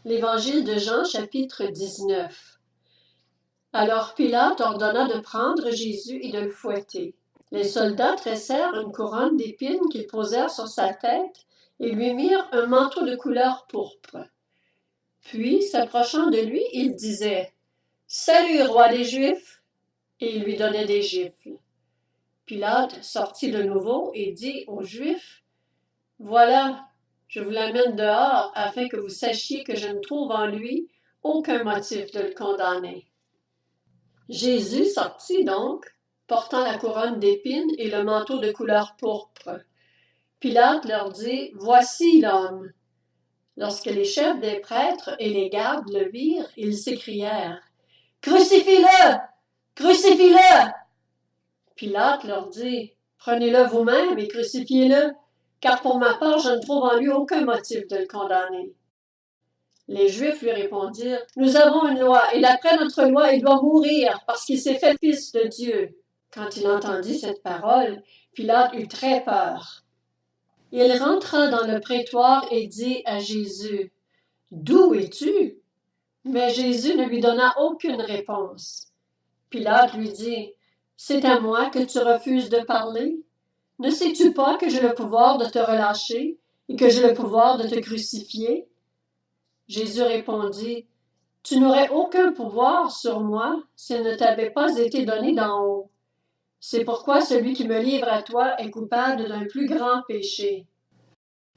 L'Évangile de Jean, chapitre 19. Alors Pilate ordonna de prendre Jésus et de le fouetter. Les soldats tressèrent une couronne d'épines qu'ils posèrent sur sa tête et lui mirent un manteau de couleur pourpre. Puis, s'approchant de lui, ils disaient « Salut, roi des Juifs !» et ils lui donnaient des gifles. Pilate sortit de nouveau et dit aux Juifs « Voilà, je vous l'amène dehors afin que vous sachiez que je ne trouve en lui aucun motif de le condamner. » Jésus sortit donc, portant la couronne d'épines et le manteau de couleur pourpre. Pilate leur dit « Voici l'homme !» Lorsque les chefs des prêtres et les gardes le virent, ils s'écrièrent « Crucifie-le! Crucifie-le! » Pilate leur dit « Prenez-le vous-même et crucifiez-le, car pour ma part je ne trouve en lui aucun motif de le condamner. » Les Juifs lui répondirent « Nous avons une loi, et d'après notre loi, il doit mourir, parce qu'il s'est fait fils de Dieu. » Quand il entendit cette parole, Pilate eut très peur. Il rentra dans le prétoire et dit à Jésus « D'où es-tu? » Mais Jésus ne lui donna aucune réponse. Pilate lui dit « C'est à moi que tu refuses de parler? Ne sais-tu pas que j'ai le pouvoir de te relâcher et que j'ai le pouvoir de te crucifier? » Jésus répondit « Tu n'aurais aucun pouvoir sur moi s'il ne t'avait pas été donné d'en haut. C'est pourquoi celui qui me livre à toi est coupable d'un plus grand péché. »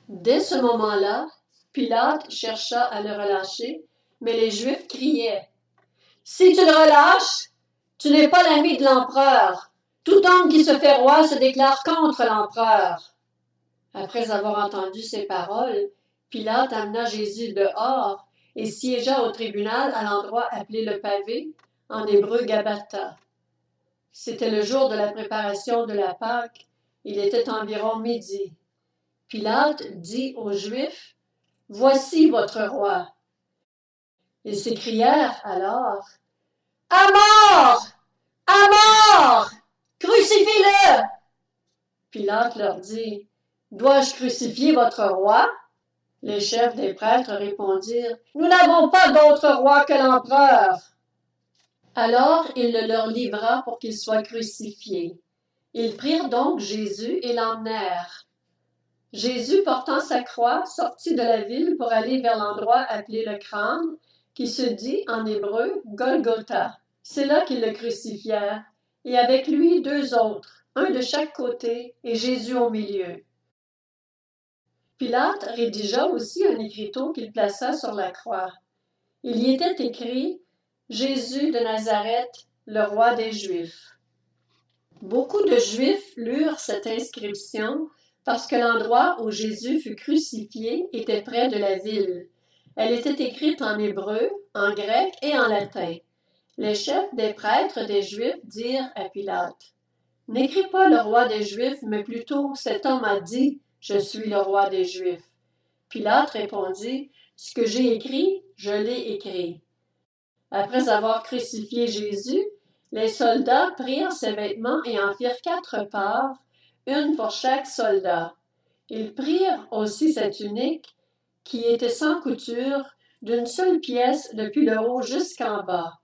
Dès ce moment-là, Pilate chercha à le relâcher, mais les Juifs criaient « Si tu le relâches, tu n'es pas l'ami de l'empereur. Tout homme qui se fait roi se déclare contre l'empereur. » Après avoir entendu ces paroles, Pilate amena Jésus dehors et siégea au tribunal à l'endroit appelé le pavé, en hébreu Gabbatha. C'était le jour de la préparation de la Pâque. Il était environ midi. Pilate dit aux Juifs « Voici votre roi. » Ils s'écrièrent alors « À mort! À mort! Crucifiez-le! » Pilate leur dit « Dois-je crucifier votre roi? » Les chefs des prêtres répondirent « Nous n'avons pas d'autre roi que l'empereur. » Alors il le leur livra pour qu'il soit crucifié. Ils prirent donc Jésus et l'emmenèrent. Jésus, portant sa croix, sortit de la ville pour aller vers l'endroit appelé le Crâne, qui se dit en hébreu Golgotha. C'est là qu'ils le crucifièrent, et avec lui 2 autres, un de chaque côté et Jésus au milieu. Pilate rédigea aussi un écriteau qu'il plaça sur la croix. Il y était écrit « Jésus de Nazareth, le roi des Juifs ». Beaucoup de Juifs lurent cette inscription parce que l'endroit où Jésus fut crucifié était près de la ville. Elle était écrite en hébreu, en grec et en latin. Les chefs des prêtres des Juifs dirent à Pilate « N'écris pas le roi des Juifs, mais plutôt cet homme a dit « Je suis le roi des Juifs ». Pilate répondit « Ce que j'ai écrit, je l'ai écrit. » Après avoir crucifié Jésus, les soldats prirent ses vêtements et en firent 4 parts, une pour chaque soldat. Ils prirent aussi sa tunique, qui était sans couture, d'une seule pièce depuis le haut jusqu'en bas.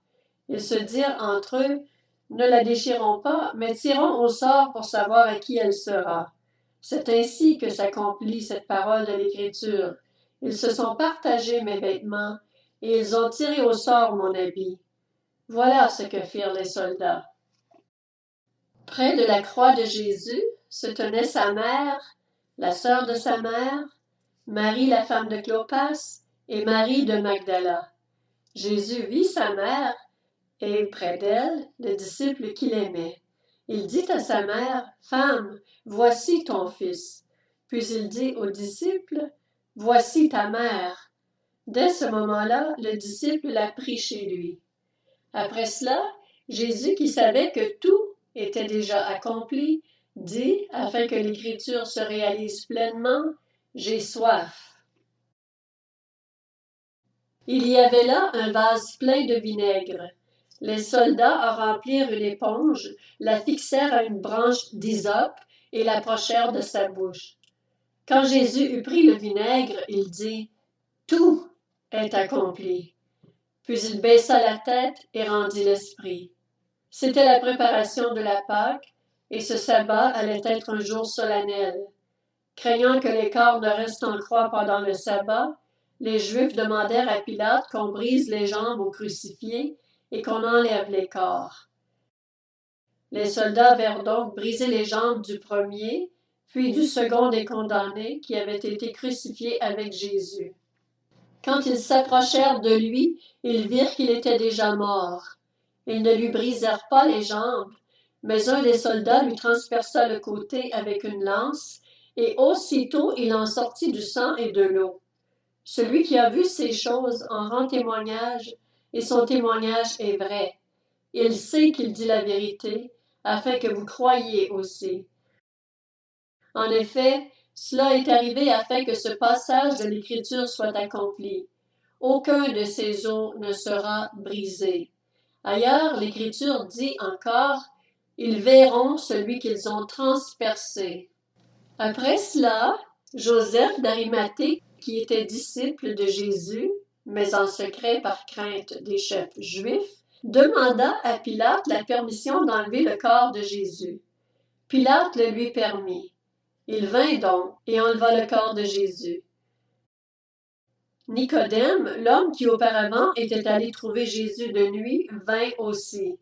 Ils se dirent entre eux, « Ne la déchirons pas, mais tirons au sort pour savoir à qui elle sera. » C'est ainsi que s'accomplit cette parole de l'Écriture. Ils se sont partagés mes vêtements, et ils ont tiré au sort mon habit. Voilà ce que firent les soldats. Près de la croix de Jésus se tenait sa mère, la sœur de sa mère, Marie la femme de Clopas et Marie de Magdala. Jésus vit sa mère et près d'elle le disciple qu'il aimait. Il dit à sa mère « Femme, voici ton fils. » Puis il dit au disciple « Voici ta mère. » Dès ce moment-là, le disciple la prit chez lui. Après cela, Jésus, qui savait que tout était déjà accompli, dit, afin que l'Écriture se réalise pleinement, « J'ai soif. » Il y avait là un vase plein de vinaigre. Les soldats en remplirent une éponge, la fixèrent à une branche d'hysope et l'approchèrent de sa bouche. Quand Jésus eut pris le vinaigre, il dit « Tout est accompli. Puis il baissa la tête et rendit l'esprit. C'était la préparation de la Pâque, et ce sabbat allait être un jour solennel. Craignant que les corps ne restent en croix pendant le sabbat, les Juifs demandèrent à Pilate qu'on brise les jambes aux crucifiés et qu'on enlève les corps. Les soldats vinrent donc briser les jambes du premier, puis du second des condamnés qui avaient été crucifiés avec Jésus. Quand ils s'approchèrent de lui, ils virent qu'il était déjà mort. Ils ne lui brisèrent pas les jambes, mais un des soldats lui transperça le côté avec une lance, et aussitôt il en sortit du sang et de l'eau. Celui qui a vu ces choses en rend témoignage, et son témoignage est vrai. Il sait qu'il dit la vérité, afin que vous croyiez aussi. En effet, cela est arrivé afin que ce passage de l'Écriture soit accompli. Aucun de ces os ne sera brisé. Ailleurs, l'Écriture dit encore, « Ils verront celui qu'ils ont transpercé. » Après cela, Joseph d'Arimathée, qui était disciple de Jésus, mais en secret par crainte des chefs juifs, demanda à Pilate la permission d'enlever le corps de Jésus. Pilate le lui permit. Il vint donc et enleva le corps de Jésus. Nicodème, l'homme qui auparavant était allé trouver Jésus de nuit, vint aussi.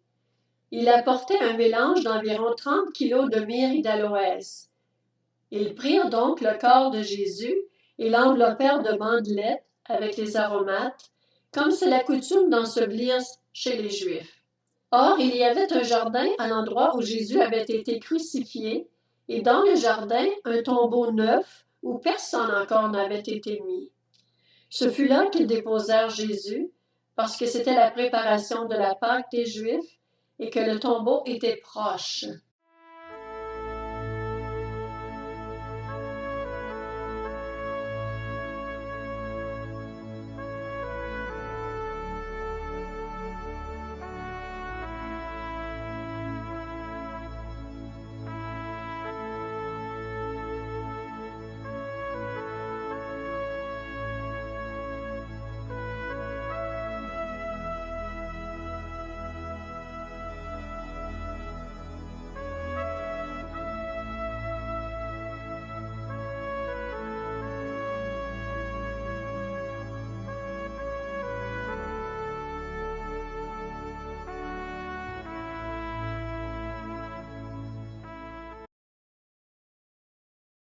Il apportait un mélange d'environ 30 kilos de myrrhe et d'aloès. Ils prirent donc le corps de Jésus et l'enveloppèrent de bandelettes avec les aromates, comme c'est la coutume d'ensevelir chez les Juifs. Or, il y avait un jardin à l'endroit où Jésus avait été crucifié, et dans le jardin, un tombeau neuf où personne encore n'avait été mis. Ce fut là qu'ils déposèrent Jésus, parce que c'était la préparation de la Pâque des Juifs et que le tombeau était proche.